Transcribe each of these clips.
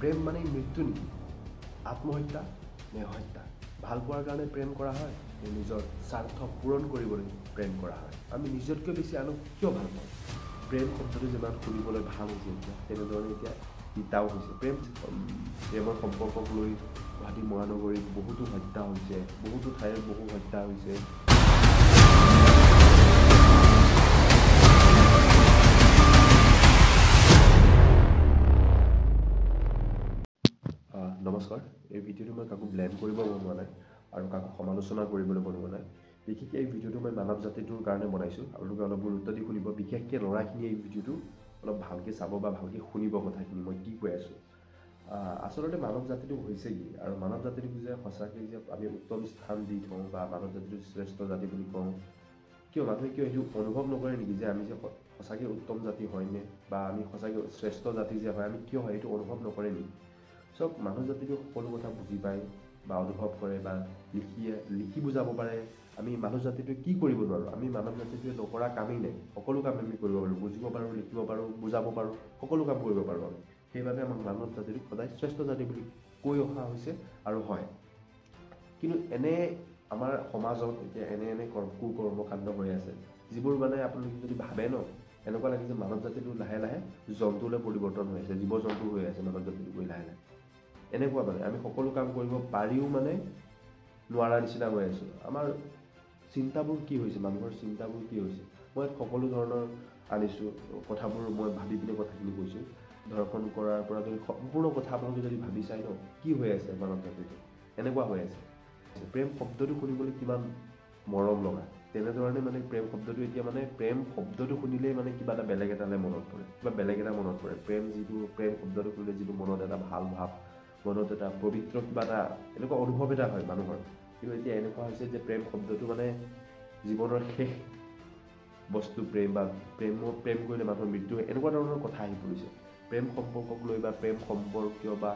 প্ৰেম মানে মৃত্যু নেকি? আত্মহত্যা নে হত্যা? ভাল পোৱাৰ কাৰণে প্ৰেম কৰা হয় নে নিজৰ স্বাৰ্থ পূৰণ কৰিবলৈ প্ৰেম কৰা হয়? আমি নিজতকৈ বেছি আনক কিয় ভাল পাওঁ? প্ৰেম শব্দটো যিমান শুনিবলৈ ভাল হৈছে এতিয়া, তেনেধৰণে এতিয়া তিতাও হৈছে। প্ৰেমৰ সম্পৰ্কক লৈ গুৱাহাটী মহানগৰীত বহুতো হত্যা হৈছে, বহুতো ঠাইত বহু হত্যা হৈছে। নমস্কাৰ। এই ভিডিঅ'টো মই কাকো ব্লেম কৰিব বনোৱা নাই আৰু কাকো সমালোচনা কৰিবলৈ বনোৱা নাই। বিশেষকৈ এই ভিডিঅ'টো মই মানৱ জাতিটোৰ কাৰণে বনাইছোঁ। আপোনালোকে অলপ গুৰুত্ব দি শুনিব, বিশেষকৈ ল'ৰাখিনিয়ে এই ভিডিঅ'টো অলপ ভালকৈ চাব বা ভালকৈ শুনিব কথাখিনি মই কি কৈ আছোঁ। আচলতে মানৱ জাতিটো হৈছে কি, আৰু মানৱ জাতিটোক যে সঁচাকৈ যে আমি উত্তম স্থান দি থওঁ বা মানৱ জাতিটো শ্ৰেষ্ঠ জাতি বুলি কওঁ, মানুহে কিয় এইটো অনুভৱ নকৰে নেকি যে আমি যে সঁচাকৈ উত্তম জাতি হয়নে, বা আমি সঁচাকৈ শ্ৰেষ্ঠ জাতি যে হয়, আমি কিয় হয় এইটো অনুভৱ নকৰে নেকি? চব মানৱ জাতিটো সকলো কথা বুজি পায় বা অনুভৱ কৰে বা লিখি বুজাব পাৰে। আমি মানৱ জাতিটোৱে কি কৰিব নোৱাৰোঁ? আমি মানৱ জাতিটোৱে নকৰা কামেই নাই। সকলো কাম আমি কৰিব পাৰোঁ, বুজিব পাৰোঁ, লিখিব পাৰোঁ, বুজাব পাৰোঁ, সকলো কাম কৰিব পাৰোঁ আমি। সেইবাবে আমাক মানৱ জাতিটোক সদায় শ্ৰেষ্ঠ জাতি বুলি কৈ অহা হৈছে আৰু হয়। কিন্তু এনে আমাৰ সমাজত এতিয়া এনে কুকৰ্মকাণ্ড হৈ আছে, যিবোৰ মানে আপোনালোকে যদি ভাবে ন, এনেকুৱা লাগে যে মানৱ জাতিটো লাহে লাহে জন্তুলৈ পৰিৱৰ্তন হৈ আছে, জীৱ জন্তু হৈ আছে মানৱ জাতিটো গৈ লাহে লাহে। এনেকুৱা মানে আমি সকলো কাম কৰিব পাৰিও মানে নোৱাৰা নিচিনা হৈ আছোঁ। আমাৰ চিন্তাবোৰ কি হৈছে, মানুহৰ চিন্তাবোৰ কি হৈছে, মই সকলো ধৰণৰ আনিছোঁ কথাবোৰ। মই ভাবি পিনে কথাখিনি কৈছোঁ। ধৰ্ষণ কৰাৰ পৰা যদি সম্পূৰ্ণ কথা আপোনালোকে যদি ভাবি চাই ন, কি হৈ আছে মানৱ জাতিটো, এনেকুৱা হৈ আছে। প্ৰেম শব্দটো শুনিবলৈ কিমান মৰম লগা, তেনেধৰণে মানে প্ৰেম শব্দটো এতিয়া মানে প্ৰেম শব্দটো শুনিলেই মানে কিবা এটা বেলেগ এটালৈ মনত পৰে, কিবা বেলেগ এটা মনত পৰে। প্ৰেম শব্দটো শুনিলে যিটো মনত এটা ভাল ভাৱ, মনত এটা পবিত্ৰ কিবা এটা এনেকুৱা অনুভৱ এটা হয় মানুহৰ। কিন্তু এতিয়া এনেকুৱা হৈছে যে প্ৰেম শব্দটো মানে জীৱনৰ শেষ বস্তু প্ৰেম, বা প্ৰেম কৰিলে মানুহৰ মৃত্যু হয়, এনেকুৱা ধৰণৰ কথা আহি পৰিছে। প্ৰেম সম্পৰ্কক লৈ বা প্ৰেম সম্পৰ্কীয় বা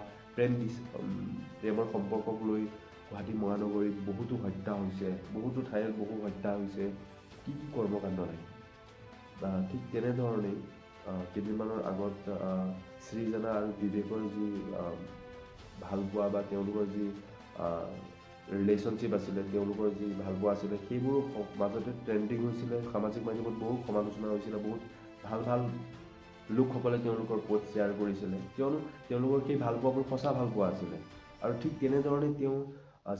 প্ৰেমৰ সম্পৰ্কক লৈ গুৱাহাটী মহানগৰীত বহুতো হত্যা হৈছে, বহুতো ঠাইত বহু হত্যা হৈছে। কি কৰ্মকাণ্ড নাই। ঠিক তেনেধৰণেই কেইদিনমানৰ আগত সৃজনা আৰু বিবেকৰ যি ভাল পোৱা বা তেওঁলোকৰ যি ৰিলেশ্যনশ্বিপ আছিলে, তেওঁলোকৰ যি ভাল পোৱা আছিলে, সেইবোৰ মাজতে ট্ৰেণ্ডিং হৈছিলে। সামাজিক মাধ্যমত বহুত সমালোচনা হৈছিলে। বহুত ভাল ভাল লোকসকলে তেওঁলোকৰ পোষ্ট শ্বেয়াৰ কৰিছিলে, কিয়নো তেওঁলোকৰ সেই ভাল পোৱাবোৰ সঁচা ভাল পোৱা আছিলে। আৰু ঠিক তেনেধৰণে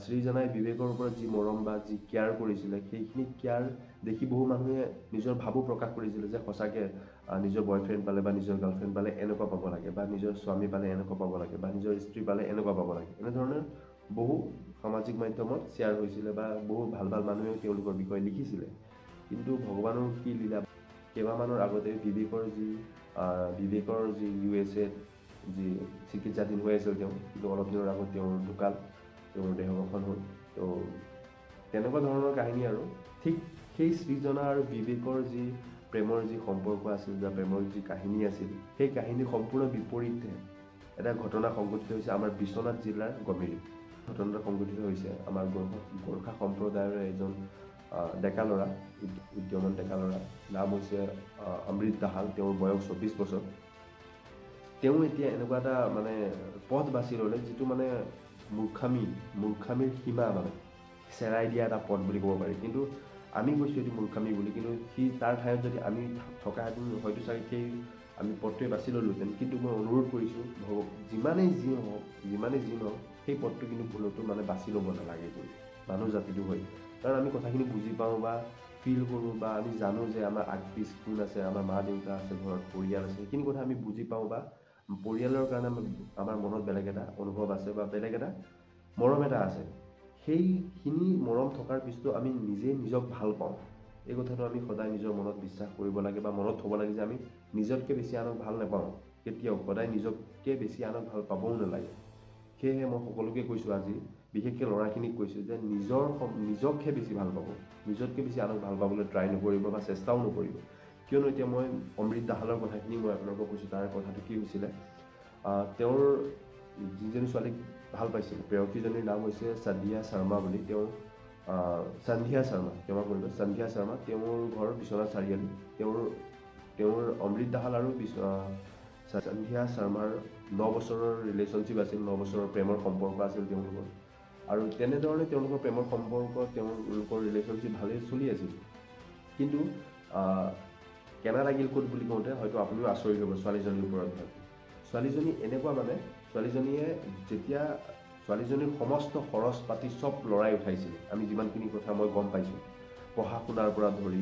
সৃজনাই বিবেকৰ ওপৰত যি মৰম বা যি কেয়াৰ কৰিছিলে, সেইখিনি কেয়াৰ দেখি বহু মানুহে নিজৰ ভাবো প্ৰকাশ কৰিছিলে যে সঁচাকৈ নিজৰ বয়ফ্ৰেণ্ড পালে বা নিজৰ গাৰ্লফ্ৰেণ্ড পালে এনেকুৱা পাব লাগে, বা নিজৰ স্বামী পালে এনেকুৱা পাব লাগে, বা নিজৰ স্ত্ৰী পালে এনেকুৱা পাব লাগে। এনেধৰণৰ বহু সামাজিক মাধ্যমত শ্বেয়াৰ হৈছিলে বা বহু ভাল ভাল মানুহেও তেওঁলোকৰ বিষয়ে লিখিছিলে। কিন্তু ভগৱানৰ কি লীলা, কেইমাহমানৰ আগতে বিবেকৰ যি USA যি চিকিৎসাধীন হৈ আছিল তেওঁ, কিন্তু অলপ দিনৰ আগত তেওঁৰ ঢুকাল, তেওঁৰ দেহাৱসান হ'ল। তো তেনেকুৱা ধৰণৰ কাহিনী। আৰু ঠিক সেই সৃজনা আৰু বিবেকৰ যি প্ৰেমৰ যি সম্পৰ্ক আছিল বা প্ৰেমৰ যি কাহিনী আছিল, সেই কাহিনী সম্পূৰ্ণ বিপৰীতে এটা ঘটনা সংঘটিত হৈছে আমাৰ বিশ্বনাথ জিলাৰ গমেৰিত। ঘটনাটো সংঘটিত হৈছে আমাৰ গোৰ্খা সম্প্ৰদায়ৰ এজন ডেকা ল'ৰা, উদীয়মান ডেকা ল'ৰা। নাম হৈছে অমৃত দাহাল। তেওঁৰ বয়স 24 বছৰ। তেওঁ এতিয়া এনেকুৱা এটা মানে পথ বাছি ল'লে, যিটো মানে মূৰ্খামিৰ সীমা মানে চেৰাই দিয়া এটা পথ বুলি ক'ব পাৰি। কিন্তু আমি কৈছোঁ এইটো মূৰ্খামি বুলি, কিন্তু তাৰ ঠাইত যদি আমি থকাহেঁতেন হয়তো চাগে আমি পথটোৱে বাছি ল'লোহেঁতেন। কিন্তু মই অনুৰোধ কৰিছোঁ, যিমানেই যি নহওক সেই পথটো কিন্তু ভুলতো মানে বাছি ল'ব নালাগে বুলি মানুহ জাতিটো হয়। কাৰণ আমি কথাখিনি বুজি পাওঁ বা ফিল কৰোঁ, বা আমি জানো যে আমাৰ আগপিছ কোন আছে, আমাৰ মা দেউতা আছে, ঘৰত পৰিয়াল আছে, সেইখিনি কথা আমি বুজি পাওঁ। বা পৰিয়ালৰ কাৰণে আমাৰ মনত বেলেগ এটা অনুভৱ আছে বা বেলেগ এটা মৰম এটা আছে। সেইখিনি মৰম থকাৰ পিছতো আমি নিজক ভাল পাওঁ, এই কথাটো আমি সদায় নিজৰ মনত বিশ্বাস কৰিব লাগে বা মনত থ'ব লাগে যে আমি নিজতকৈ বেছি আনক ভাল নাপাওঁ কেতিয়াও। সদায় নিজতকৈ বেছি আনক ভাল পাবও নালাগে। সেয়েহে মই সকলোকে কৈছোঁ, আজি বিশেষকৈ ল'ৰাখিনিক কৈছোঁ যে নিজকহে বেছি ভাল পাব, নিজতকৈ বেছি আনক ভাল পাবলৈ ট্ৰাই নকৰিব বা চেষ্টাও নকৰিব। কিয়নো এতিয়া মই অমৃত দাহালৰ কথাখিনি মই আপোনালোকক কৈছোঁ। তাৰ কথাটো কি হৈছিলে, তেওঁৰ যিজনী ছোৱালীক ভাল পাইছিল, প্ৰেয়সীজনীৰ নাম হৈছে সন্ধিয়া শৰ্মা বুলি। সন্ধিয়া শৰ্মা। তেওঁৰ ঘৰ বিশ্বনাথ চাৰিআলি। তেওঁৰ অমৃত দাহাল আৰু সন্ধিয়া শৰ্মাৰ 9 বছৰৰ ৰিলেশ্যনশ্বিপ আছিল, 9 বছৰৰ প্ৰেমৰ সম্পৰ্ক আছিল তেওঁলোকৰ। আৰু তেনেধৰণে তেওঁলোকৰ প্ৰেমৰ সম্পৰ্ক, তেওঁলোকৰ ৰিলেশ্যনশ্বিপ ভালেই চলি আছিল। কিন্তু কেনা লাগিল ক'ত বুলি কওঁতে হয়তো আপুনিও আচৰিত হ'ব ছোৱালীজনীৰ ওপৰত ভাবি। ছোৱালীজনী এনেকুৱা মানে, ছোৱালীজনীয়ে যেতিয়া ছোৱালীজনীৰ সমস্ত খৰচ পাতি চব লৰাই উঠাইছিল। আমি যিমানখিনি কথা মই গম পাইছোঁ, পঢ়া শুনাৰ পৰা ধৰি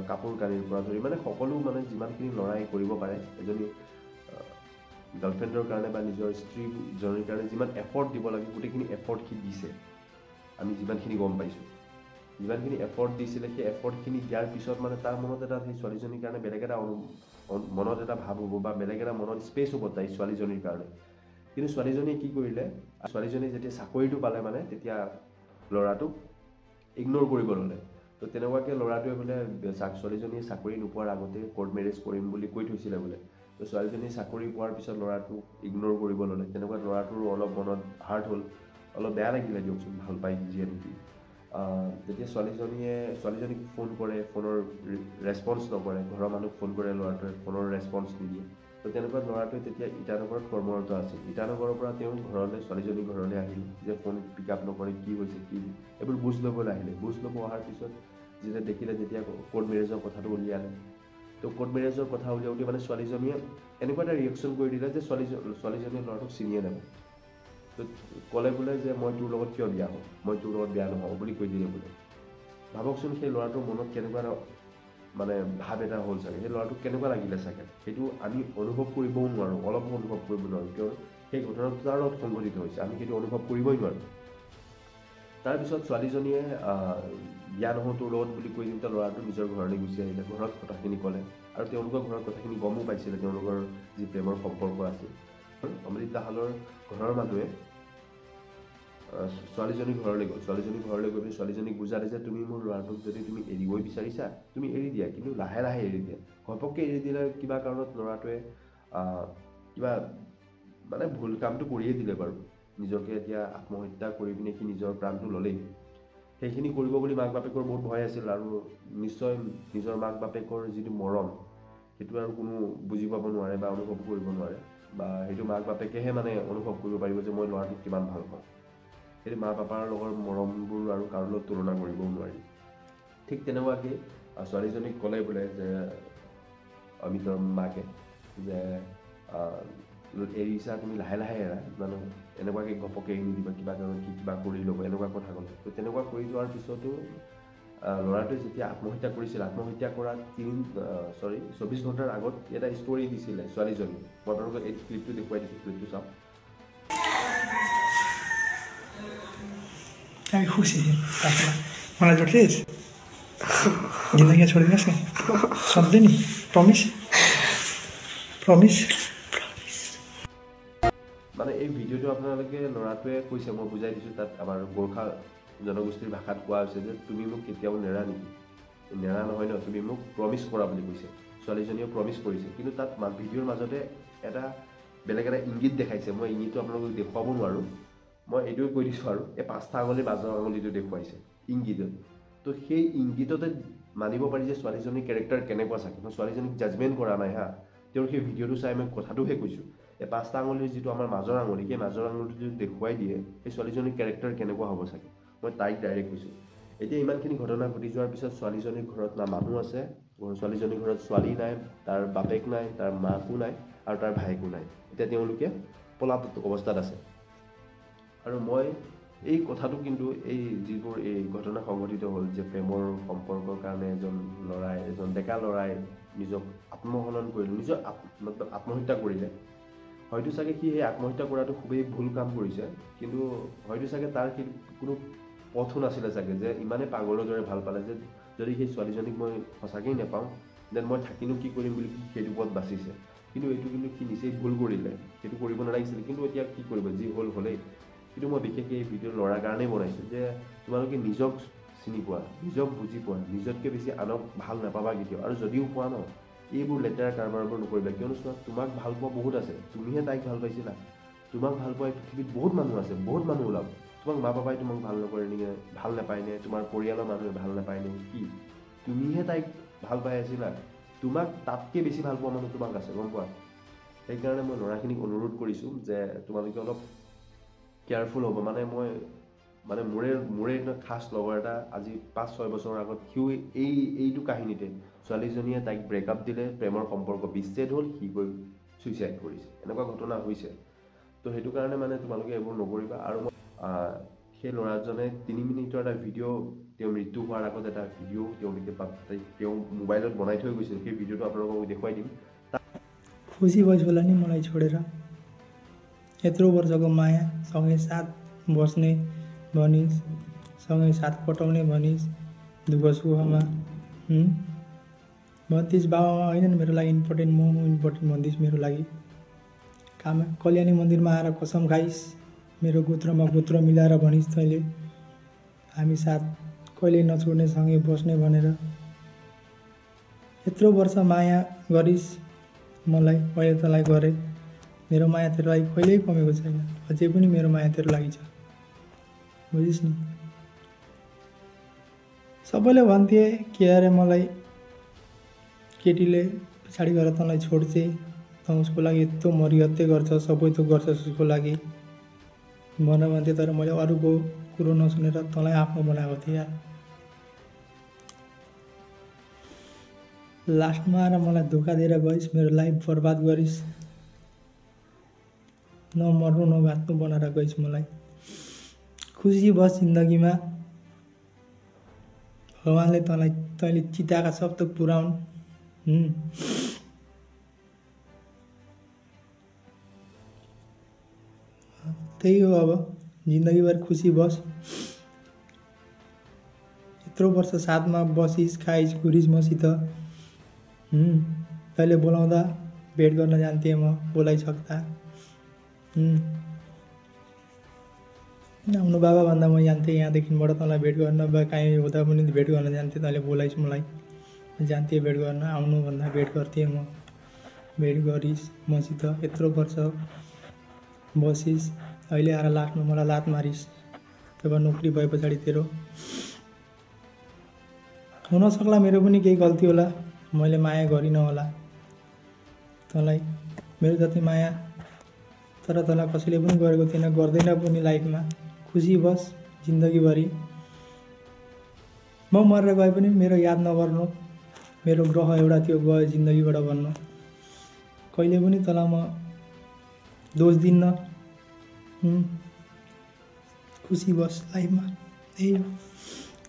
কাপোৰ কানিৰ পৰা ধৰি মানে সকলো মানে যিমানখিনি লৰাই কৰিব পাৰে এজনী গাৰ্লফ্ৰেণ্ডৰ কাৰণে বা নিজৰ স্ত্ৰীজনীৰ কাৰণে যিমান এফৰ্ট দিব লাগে গোটেইখিনি এফৰ্ট সি দিছে। আমি যিমানখিনি গম পাইছোঁ, যিমানখিনি এফৰ্ট দিছিলে সেই এফৰ্টখিনি দিয়াৰ পিছত মানে তাৰ মনত এটা সেই ছোৱালীজনীৰ কাৰণে বেলেগ এটা মনত এটা ভাৱ হ'ব বা বেলেগ এটা মনত স্পেচ হ'ব তাই ছোৱালীজনীৰ কাৰণে। কিন্তু ছোৱালীজনীয়ে কি কৰিলে, ছোৱালীজনীয়ে যেতিয়া চাকৰিটো পালে মানে তেতিয়া ল'ৰাটোক ইগন'ৰ কৰিব ল'লে। তো তেনেকুৱাকৈ ল'ৰাটোৱে বোলে ছোৱালীজনীয়ে চাকৰি নোপোৱাৰ আগতে কোৰ্ট মেৰেজ কৰিম বুলি কৈ থৈছিলে বোলে। তো ছোৱালীজনী চাকৰি পোৱাৰ পিছত ল'ৰাটোক ইগন'ৰ কৰিব ল'লে। তেনেকুৱা ল'ৰাটোৰো অলপ মনত হাৰ্ট হ'ল, অলপ বেয়া লাগিলে দিয়কচোন, ভাল পাই যিয়ে নেকি। যেতিয়া ছোৱালীজনীক ফোন কৰে, ফোনৰ ৰেছপন্স নকৰে, ঘৰৰ মানুহক ফোন কৰে, ল'ৰাটোৱে ফোনৰ ৰেছপন্স নিদিয়ে। তো তেনেকুৱা ল'ৰাটোৱে তেতিয়া ইটানগৰত কৰ্মৰত আছিল। ইটানগৰৰ পৰা তেওঁ ছোৱালীজনীৰ ঘৰলৈ আহিল, যে ফোন পিক আপ নকৰে, কি হৈছে কি, এইবোৰ বুজ ল'বলৈ আহিলে। বুজ ল'ব অহাৰ পিছত যেতিয়া দেখিলে, যেতিয়া কোৰ্ট মেৰেজৰ কথাটো উলিয়ালে, তো কোৰ্ট মেৰেজৰ কথা উলিয়াওঁতে মানে ছোৱালীজনীয়ে এনেকুৱা এটা ৰিয়েকশ্যন কৰি দিলে যে ছোৱালীজনীয়ে ল'ৰাটোক চিনিয়ে নাপায়। তো ক'লে বোলে যে মই তোৰ লগত কিয় বিয়া হ'ম, মই তোৰ লগত বিয়া নহওঁ বুলি কৈ দিলে বোলে। ভাবকচোন সেই ল'ৰাটোৰ মনত কেনেকুৱা এটা মানে ভাৱ এটা হ'ল চাগে, সেই ল'ৰাটোক কেনেকুৱা লাগিলে চাগে, সেইটো আমি অনুভৱ কৰিবও নোৱাৰোঁ, অলপো অনুভৱ কৰিব নোৱাৰোঁ, কিয়নো সেই ঘটনাটো তাৰ লগত সংঘটিত হৈছে, আমি সেইটো অনুভৱ কৰিবই নোৱাৰোঁ। তাৰপিছত ছোৱালীজনীয়ে বিয়া নহওঁ তোৰ লগত বুলি কৈ দিওঁতে ল'ৰাটো নিজৰ ঘৰলৈ গুচি আহিলে, ঘৰত কথাখিনি ক'লে। আৰু তেওঁলোকৰ ঘৰত কথাখিনি গমো পাইছিলে, তেওঁলোকৰ যি প্ৰেমৰ সম্পৰ্ক আছিল। অমৃত দাহালৰ ঘৰৰ মানুহে ছোৱালীজনীৰ ঘৰলৈ গ'ল। ছোৱালীজনীৰ ঘৰলৈ গৈ পিনি ছোৱালীজনীক বুজালে যে তুমি মোৰ ল'ৰাটোক যদি তুমি এৰিবই বিচাৰিছা, তুমি এৰি দিয়া, কিন্তু লাহে লাহে এৰি দিয়া। ঘপককৈ এৰি দিলে কিবা কাৰণত ল'ৰাটোৱে কিবা মানে ভুল কামটো কৰিয়ে দিলে বাৰু। নিজকে এতিয়া আত্মহত্যা কৰি পিনে সি নিজৰ প্ৰাণটো ল'লেই। সেইখিনি কৰিব বুলি মাক বাপেকৰ বহুত ভয় আছিল, আৰু নিশ্চয় নিজৰ মাক বাপেকৰ যিটো মৰম সেইটো আৰু কোনো বুজি পাব নোৱাৰে বা অনুভৱ কৰিব নোৱাৰে, বা সেইটো মাক বাপেকেহে মানে অনুভৱ কৰিব পাৰিব যে মই ল'ৰাটোক কিমান ভাল পাওঁ। সেইটো মা পাপাৰ লগত মৰমবোৰ আৰু কাৰো লগত তুলনা কৰিবও নোৱাৰি। ঠিক তেনেকুৱাকৈ ছোৱালীজনীক ক'লে বোলে যে অমিতৰ মাকে যে এৰিছা তুমি লাহে লাহে এৰা, মানে এনেকুৱাকৈ ঘপককৈ এৰি নিদিবা, কিবা কাৰণত সি কিবা কৰি ল'ব, এনেকুৱা কথা ক'লে। তো তেনেকুৱা কৰি যোৱাৰ পিছতো ল'ৰাটোৱে যেতিয়া আত্মহত্যা কৰিছিল, আত্মহত্যা কৰা 24 ঘণ্টাৰ আগত এটা ষ্টৰি দিছিলে ছোৱালীজনী। মই আপোনালোকক এই ক্লিপটো দেখুৱাই দিছোঁ, ক্লিপটো চাওক। আমি খুশি मला जोडलीस जिंदगी छोड़ीस नहीं समझे नहीं प्रॉमिस प्रॉमिस মানে এই ভিডিঅ'টো আপোনালোকে ল'ৰাটোৱে কৈছে, মই বুজাই দিছোঁ। তাত আমাৰ গোৰ্খা জনগোষ্ঠীৰ ভাষাত কোৱা হৈছে যে তুমি মোক কেতিয়াও নেৰা নেকি, নেৰা নহয় ন, তুমি মোক প্ৰমিছ কৰা বুলি কৈছে। ছোৱালীজনীয়ে প্ৰমিছ কৰিছে, কিন্তু তাত ভিডিঅ'ৰ মাজতে এটা বেলেগ এটা ইংগিত দেখাইছে। মই ইংগিতটো আপোনালোকক দেখুৱাব নোৱাৰোঁ, মই এইটোৱে কৈ দিছোঁ আৰু এই 5টা আঙুলিৰ মাজৰ আঙুলিটো দেখুৱাইছে ইংগিতত। তো সেই ইংগিততে মানিব পাৰি যে ছোৱালীজনীৰ কেৰেক্টাৰ কেনেকুৱা চাগে। মই ছোৱালীজনীক জাজমেণ্ট কৰা নাই হা, তেওঁৰ সেই ভিডিঅ'টো চাই মই কথাটোহে কৈছোঁ। এই 5টা আঙুলিৰ যিটো আমাৰ মাজৰ আঙুলি, সেই মাজৰ আঙুলিটো যদি দেখুৱাই দিয়ে সেই ছোৱালীজনীৰ কেৰেক্টাৰ কেনেকুৱা হ'ব চাগে, মই তাইক ডাইৰেক্ট কৈছোঁ। এতিয়া ইমানখিনি ঘটনা ঘটি যোৱাৰ পিছত ছোৱালীজনীৰ ঘৰত না মানুহ আছে, ছোৱালীজনীৰ ঘৰত ছোৱালী নাই, তাৰ বাপেক নাই, তাৰ মাকো নাই, আৰু তাৰ ভায়েকো নাই। এতিয়া তেওঁলোকে পলাতক অৱস্থাত আছে। আৰু মই এই কথাটো কিন্তু যিবোৰ এই ঘটনা সংঘটিত হ'ল যে প্ৰেমৰ সম্পৰ্কৰ কাৰণে এজন ডেকা ল'ৰাই নিজক আত্মহনন কৰিলে, নিজৰ আত্মহত্যা কৰিলে। হয়তো চাগে সি সেই আত্মহত্যা কৰাটো খুবেই ভুল কাম কৰিছে, কিন্তু হয়তো চাগে তাৰ কোনো পথো নাছিলে চাগে, যে ইমানেই পাগলৰ দৰে ভাল পালে যে যদি সেই ছোৱালীজনীক মই সঁচাকেই নাপাওঁ দেন মই থাকিনো কি কৰিম বুলি সেইটো পথ বাচিছে। কিন্তু এইটো কিন্তু সি নিচেই ভুল কৰিলে, সেইটো কৰিব নালাগিছিল। কিন্তু এতিয়া কি কৰিব, যি হ'ল হ'লেই। কিন্তু মই বিশেষকৈ এই ভিডিঅ' ল'ৰাৰ কাৰণেই বনাইছোঁ যে তোমালোকে নিজক চিনি পোৱা, নিজক বুজি পোৱা, নিজতকৈ বেছি আনক ভাল নাপাবা কেতিয়াও। আৰু যদিও পোৱা ন, এইবোৰ লেতেৰা কাৰবাৰবোৰ নকৰিবা, কিয়নো চোৱা তোমাক ভাল পোৱা বহুত আছে, তুমিহে তাইক ভাল পাইছিলা। তোমাক ভাল পোৱা পৃথিৱীত বহুত মানুহ আছে, বহুত মানুহ ওলাব। তোমাক মা পাপাই তোমাক ভাল নকৰে নেকি, ভাল নাপায় নে, তোমাৰ পৰিয়ালৰ মানুহে ভাল নাপায় নে, কি তুমিহে তাইক ভাল পাই আছিলা? তোমাক তাতকৈ বেছি ভাল পোৱা মানুহ তোমাক আছে, গম পোৱা? সেইকাৰণে মই ল'ৰাখিনিক অনুৰোধ কৰিছোঁ যে তোমালোকে অলপ কেয়াৰফুল হ'ব। মানে মোৰে খাছ লগৰ এটা আজি 5-6 বছৰৰ আগত সিও এইটো কাহিনীতে ছোৱালীজনীয়ে তাইক ব্ৰেকআপ দিলে, প্ৰেমৰ সম্পৰ্ক বিচ্ছেদ হ'ল, সি গৈ ছুইচাইড কৰিছে। এনেকুৱা ঘটনা হৈছে। তো সেইটো কাৰণে মানে তোমালোকে এইবোৰ নকৰিবা। আৰু সেই ল'ৰাজনে 3 মিনিটৰ এটা ভিডিঅ' তেওঁৰ মৃত্যু হোৱাৰ আগত এটা ভিডিঅ' তেওঁ মোবাইলত বনাই থৈ গৈছিল। সেই ভিডিঅ'টো আপোনালোকক দেখুৱাই दिम। खुसी भइस होला नि मलाई छोडेर। यत्रो वर्षको माया, सँगै साथ बस्ने भनिस्, सँगै साथ कटाउने भनिस्, दुःख सुखमा भन्थिस्। बाबामा होइन मेरो लागि इम्पोर्टेन्ट, म इम्पोर्टेन्ट भन्दिस् मेरो लागि। कल्याणी मन्दिरमा आएर कसम खाइस्, मेरो गोत्रमा गोत्र मिलाएर भनिस् तैँले हामी साथ कहिले नछोड्ने, सँगै बस्ने भनेर। यत्रो वर्ष माया गरिस् मलाई, अहिले तँलाई गरेँ। मेरो माया तेरो लागि कहिल्यै कमेको छैन, अझै पनि मेरो माया तेरो लागि छ, बुझिस् नि। सबैले भन्थे के अरे मलाई, केटीले पछाडि गएर तँलाई छोड्छे, तँ उसको लागि यत्रो मरिहत्ते गर्छ, सबै थोक गर्छस् उसको लागि भनेर भन्थे। तर मैले अरूको कुरो नसुनेर तँलाई आफ्नो बनाएको थिएँ यार। लास्टमा आएर मलाई धोका दिएर गइस्, मेरो लाइफ बर्बाद गरिस्, नमर्नु नबाँच्नु बनाएर गइस् मलाई। खुसी बस जिन्दगीमा, भगवान्ले तैँले चिताएका सब थोक पुऱ्याउन्। त्यही हो, अब जिन्दगीभर खुसी बस। यत्रो वर्ष साथमा बसिस्, खाइस्, घुरिस् मसित। तैँले बोलाउँदा भेट गर्न जान्थेँ म, बोलाइसक्दा आउनु बाबा भन्दा म जान्थेँ यहाँदेखिबाट तँलाई भेट गर्न। कहीँ हुँदा पनि भेट गर्न जान्थेँ, तैँले बोलाइस् मलाई, जान्थेँ भेट गर्न। आउनु भन्दा भेट गर्थेँ म, भेट गरिस् मसित। यत्रो वर्ष बसिस्, अहिले आएर लास्टमा मलाई लात मारिस्। तब नोकरी भए पछाडि तेरो हुनसक्ला मेरो पनि केही गल्ती होला, मैले माया गरिनँ होला तँलाई मेरो जति माया। तर तँलाई कसैले पनि गरेको थिएन, गर्दैन पनि लाइफमा। खुसी बस जिन्दगीभरि। म मरेर गए पनि मेरो याद नगर्नु, मेरो ग्रह एउटा थियो गयो जिन्दगीबाट भन्नु। कहिले पनि तँलाई म दोष दिन्न। खुसी बस लाइफमा, त्यही हो।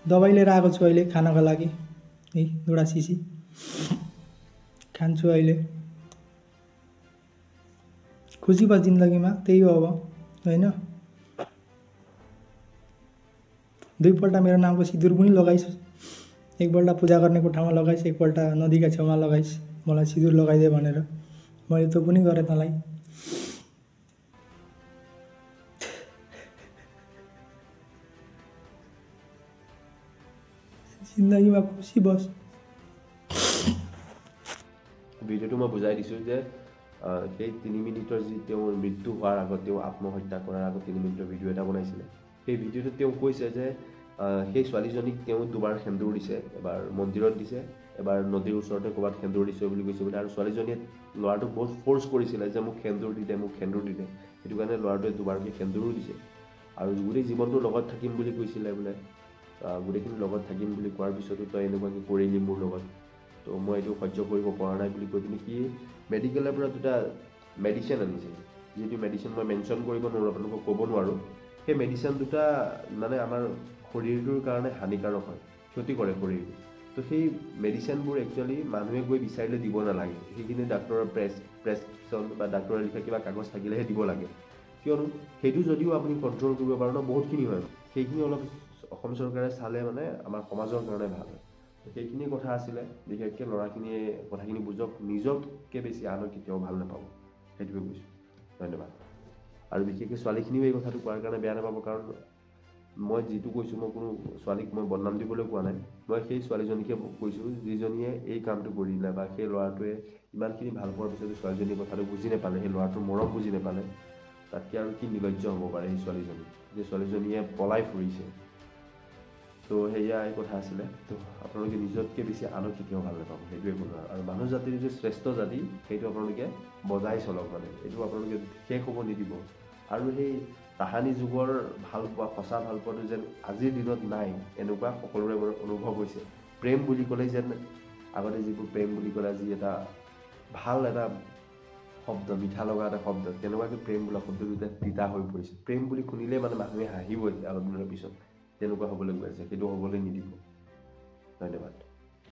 दबाई लिएर आएको छु अहिले खानको लागि, है दुईवटा सिसी खान्छु अहिले। खुसी बस जिन्दगीमा, त्यही हो अब, होइन। 2 पल्ट मेरो नामको सिन्दुर पनि लगाइस्। एकपल्ट पूजा गर्ने कोठामा लगाइस्, एकपल्ट नदीका छेउमा लगाइस् मलाई सिन्दुर लगाइदे भनेर। मैले त्यो पनि गरेँ तँलाई। जिन्दगीमा खुसी बस। ভিডিঅ'টো মই বুজাই দিছোঁ যে সেই 3 মিনিটৰ যি তেওঁৰ মৃত্যু হোৱাৰ আগত, তেওঁ আত্মহত্যা কৰাৰ আগত 3 মিনিটৰ ভিডিঅ' এটা বনাইছিলে। সেই ভিডিঅ'টোত তেওঁ কৈছে যে সেই ছোৱালীজনীক তেওঁ 2বাৰ সেন্দুৰ দিছে, এবাৰ মন্দিৰত দিছে, এবাৰ নদীৰ ওচৰতে ক'ৰবাত সেন্দুৰ দিছে বুলি কৈছে বোলে। আৰু ছোৱালীজনীয়ে ল'ৰাটোক বহুত ফ'ৰ্চ কৰিছিলে যে মোক সেন্দুৰ দি দে, মোক সেন্দুৰ দি দে। সেইটো কাৰণে ল'ৰাটোৱে 2বাৰকৈ সেন্দুৰো দিছে। আৰু গোটেই জীৱনটোৰ লগত থাকিম বুলি কৈছিলে বোলে। গোটেইখিনি লগত থাকিম বুলি কোৱাৰ পিছতো তই এনেকুৱাকৈ কৰিলি মোৰ লগত, তো মই এইটো সহ্য কৰিব পৰা নাই বুলি কৈ পিনি সি মেডিকেলৰ পৰা 2টা মেডিচিন আনিছে। যিটো মেডিচিন মই মেনশ্যন কৰিব নোৱাৰোঁ, আপোনালোকক ক'ব নোৱাৰোঁ। সেই মেডিচিন 2টা মানে আমাৰ শৰীৰটোৰ কাৰণে হানিকাৰক হয়, ক্ষতি কৰে শৰীৰটো। তো সেই মেডিচিনবোৰ একচুৱেলি মানুহে গৈ বিচাৰিলে দিব নালাগে। সেইখিনি ডাক্তৰৰ প্ৰেছক্ৰিপশ্যন বা ডাক্তৰে লিখা কিবা কাগজ থাকিলেহে দিব লাগে। কিয়নো সেইটো যদিও আপুনি কণ্ট্ৰল কৰিব পাৰে ন, বহুতখিনি হয়। সেইখিনি অলপ অসম চৰকাৰে চালে মানে আমাৰ সমাজৰ কাৰণে ভাল হয়। তো সেইখিনি কথা আছিলে। বিশেষকৈ ল'ৰাখিনিয়ে কথাখিনি বুজক, নিজকে বেছি আনক কেতিয়াও ভাল নাপাব, সেইটোৱে কৈছোঁ। ধন্যবাদ। আৰু বিশেষকৈ ছোৱালীখিনিও এই কথাটো কোৱাৰ কাৰণে বেয়া নাপাব, কাৰণ মই যিটো কৈছোঁ, মই কোনো ছোৱালীক মই বদনাম দিবলৈ কোৱা নাই। মই সেই ছোৱালীজনীকে কৈছোঁ যিজনীয়ে এই কামটো কৰিলে, বা সেই ল'ৰাটোৱে ইমানখিনি ভাল পোৱাৰ পিছতো ছোৱালীজনীৰ কথাটো বুজি নাপালে, সেই ল'ৰাটোৰ মৰম বুজি নাপালে। তাতকৈ আৰু কি নিৰ্লজ্জ হ'ব পাৰে সেই ছোৱালীজনী, যে ছোৱালীজনীয়ে পলাই ফুৰিছে। তো সেয়াই কথা আছিলে। তো আপোনালোকে নিজতকৈ বেছি আনক কেতিয়াও ভাল নাপাব, সেইটোৱে কোনো আৰু মানুহ জাতিৰ যে শ্ৰেষ্ঠ জাতি সেইটো আপোনালোকে বজাই চলক, মানে এইটো আপোনালোকে শেষ হ'ব নিদিব। আৰু সেই তাহানি যুগৰ ভাল পোৱা, সঁচা ভাল পোৱাটো যেন আজিৰ দিনত নাই, এনেকুৱা সকলোৰে মনত অনুভৱ হৈছে। প্ৰেম বুলি ক'লেই যেন আগতে যিবোৰ প্ৰেম বুলি ক'লে যি এটা ভাল এটা শব্দ, মিঠা লগা এটা শব্দ, তেনেকুৱাকৈ প্ৰেম বোলা শব্দটো এতিয়া তিতা হৈ পৰিছে। প্ৰেম বুলি শুনিলে মানে মানুহে হাঁহিবই অলপ দিনৰ পিছত, তেনেকুৱা হ'বলৈ গৈ আছে। সেইটো হ'বলৈ নিদিব। ধন্যবাদ।